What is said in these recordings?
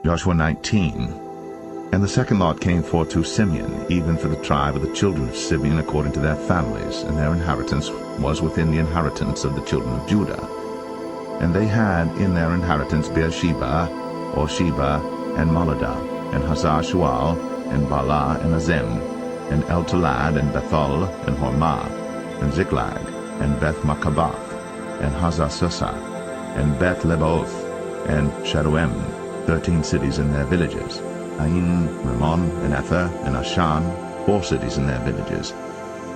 Joshua 19. And the second lot came forth to Simeon, even for the tribe of the children of Simeon according to their families, and their inheritance was within the inheritance of the children of Judah. And they had in their inheritance Beersheba, or Sheba, and Moladah, and Hazar-Shual, and Bala, and Azem, and El-Talad, and Bethel, and Hormah, and Ziklag, and Beth-Makabath, and Hazar-Susah, and Beth-Lebaoth, and Sharuem, 13 cities and their villages, Ain, Rimmon, and Ether, and Ashan, 4 cities and their villages,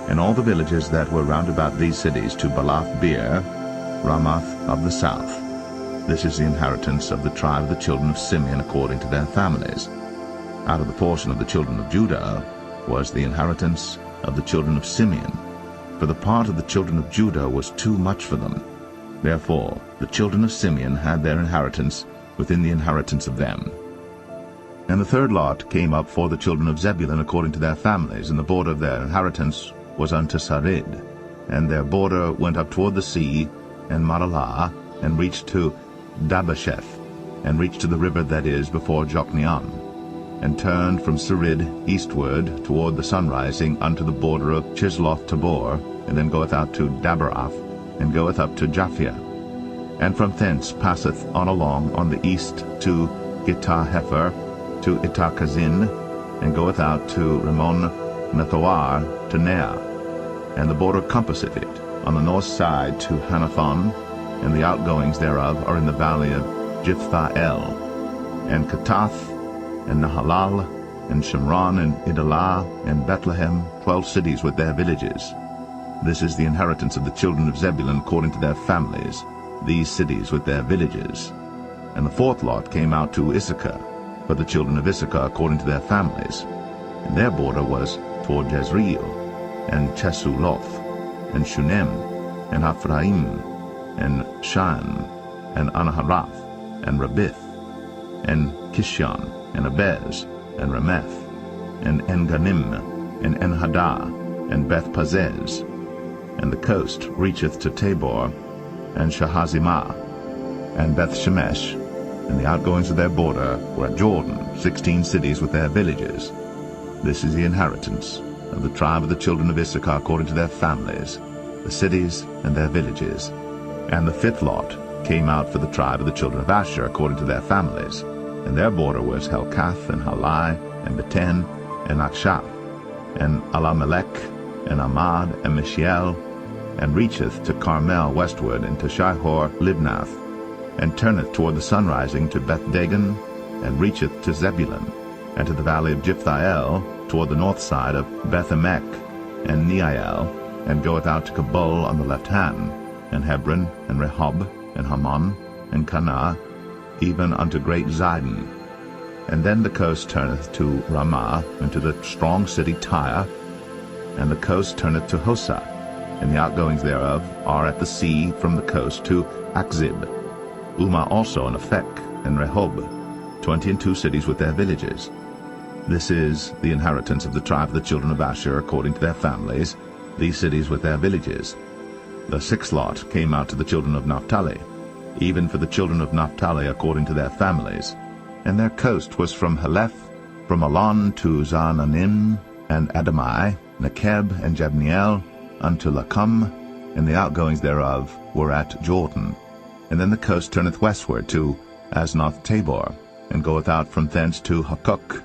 and all the villages that were round about these cities to Balath-beer, Ramath of the south. This is the inheritance of the tribe of the children of Simeon according to their families. Out of the portion of the children of Judah was the inheritance of the children of Simeon, for the part of the children of Judah was too much for them. Therefore the children of Simeon had their inheritance within the inheritance of them. And the third lot came up for the children of Zebulun according to their families, and the border of their inheritance was unto Sarid. And their border went up toward the sea, and Maralah, and reached to Dabasheth, and reached to the river that is before Jokneam, and turned from Sarid eastward toward the sunrising unto the border of Chisloth-Tabor, and then goeth out to Daberath, and goeth up to Japhia, and from thence passeth on along on the east to Gittah-Hefer, to Ittah-Kazin, and goeth out to Rimmon-Methoar, to Nea, and the border compasseth it on the north side to Hanathon, and the outgoings thereof are in the valley of Jiphthah-el, and Katath, and Nahalal, and Shimron, and Idalah, and Bethlehem, 12 cities with their villages. This is the inheritance of the children of Zebulun according to their families, these cities with their villages. And the fourth lot came out to Issachar, for the children of Issachar according to their families, and their border was toward Jezreel, and Chesuloth, and Shunem, and Ephraim, and Shan, and Anaharath, and Rabith, and Kishon, and Abez, and Rameth, and Enganim, and Enhadah, and Beth-Pazez. And the coast reacheth to Tabor, and Shahazimah, and Beth-Shemesh, and the outgoings of their border were at Jordan, 16 cities with their villages. This is the inheritance of the tribe of the children of Issachar according to their families, the cities and their villages. And the fifth lot came out for the tribe of the children of Asher according to their families, and their border was Helkath, and Halai, and Beten, and Akshaph, and Alamelech, and Amad, and Mishiel, and reacheth to Carmel westward, and to Shihor-Libnath, and turneth toward the sunrising to Beth-Dagon, and reacheth to Zebulun, and to the valley of Jiphthah-el, toward the north side of Beth-Emek, and Neiel, and goeth out to Kabul on the left hand, and Hebron, and Rehob, and Hammon, and Cana, even unto great Zidon. And then the coast turneth to Ramah, and to the strong city Tyre, and the coast turneth to Hosah, and the outgoings thereof are at the sea from the coast to Akzib, Umah also, and Aphek, and Rehob, 22 cities with their villages. This is the inheritance of the tribe of the children of Asher according to their families, these cities with their villages. The sixth lot came out to the children of Naphtali, even for the children of Naphtali according to their families. And their coast was from Heleph, from Alon to Zaananim, and Adamai, Nekeb, and Jabneel, unto Lacum, and the outgoings thereof were at Jordan. And then the coast turneth westward to Aznoth-Tabor, and goeth out from thence to Hukok,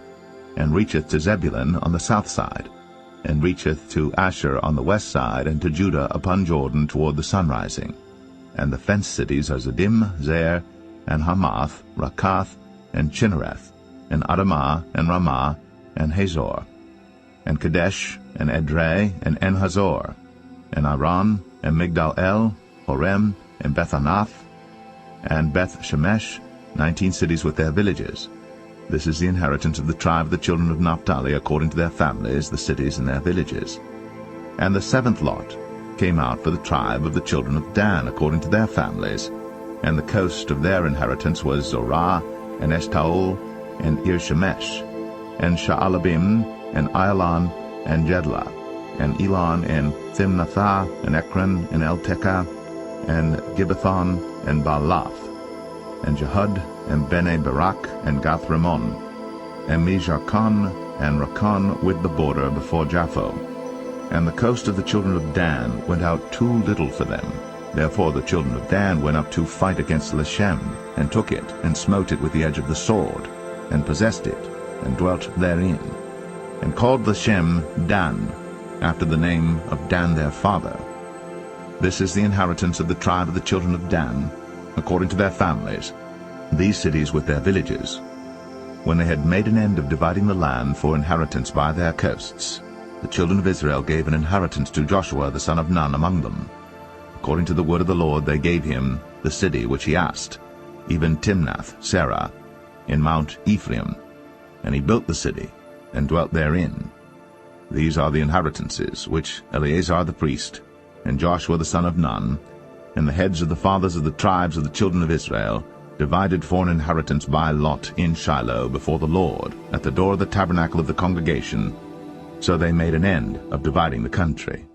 and reacheth to Zebulun on the south side, and reacheth to Asher on the west side, and to Judah upon Jordan toward the sunrising. And the fenced cities are Ziddim, Zer, and Hamath, Rakath, and Chinnereth, and Adamah, and Ramah, and Hazor, and Kadesh, and Edrei, and En-Hazor, and Aran, and Migdal-El, Horem, and Bethanath, and Beth-Shemesh, 19 cities with their villages. This is the inheritance of the tribe of the children of Naphtali according to their families, the cities and their villages. And the seventh lot came out for the tribe of the children of Dan according to their families, and the coast of their inheritance was Zorah, and Eshtaol, and Ir-Shemesh, and Sha'alabim, and Ailan, and Jedlah, and Elon, and Thimnathah, and Ekron, and Eltekah, and Gibbethon, and Baalath, and Jehud, and Bene-Berak, and Gath-Rimmon, and Mijakon, and Rakon with the border before Japho. And the coast of the children of Dan went out too little for them. Therefore the children of Dan went up to fight against Leshem, and took it, and smote it with the edge of the sword, and possessed it, and dwelt therein, and called Leshem Dan, after the name of Dan their father. This is the inheritance of the tribe of the children of Dan, according to their families, these cities with their villages. When they had made an end of dividing the land for inheritance by their coasts, the children of Israel gave an inheritance to Joshua the son of Nun among them. According to the word of the Lord they gave him the city which he asked, even Timnath-Serah, in Mount Ephraim. And he built the city, and dwelt therein. These are the inheritances which Eleazar the priest, and Joshua the son of Nun, and the heads of the fathers of the tribes of the children of Israel, divided for an inheritance by lot in Shiloh before the Lord, at the door of the tabernacle of the congregation. So they made an end of dividing the country.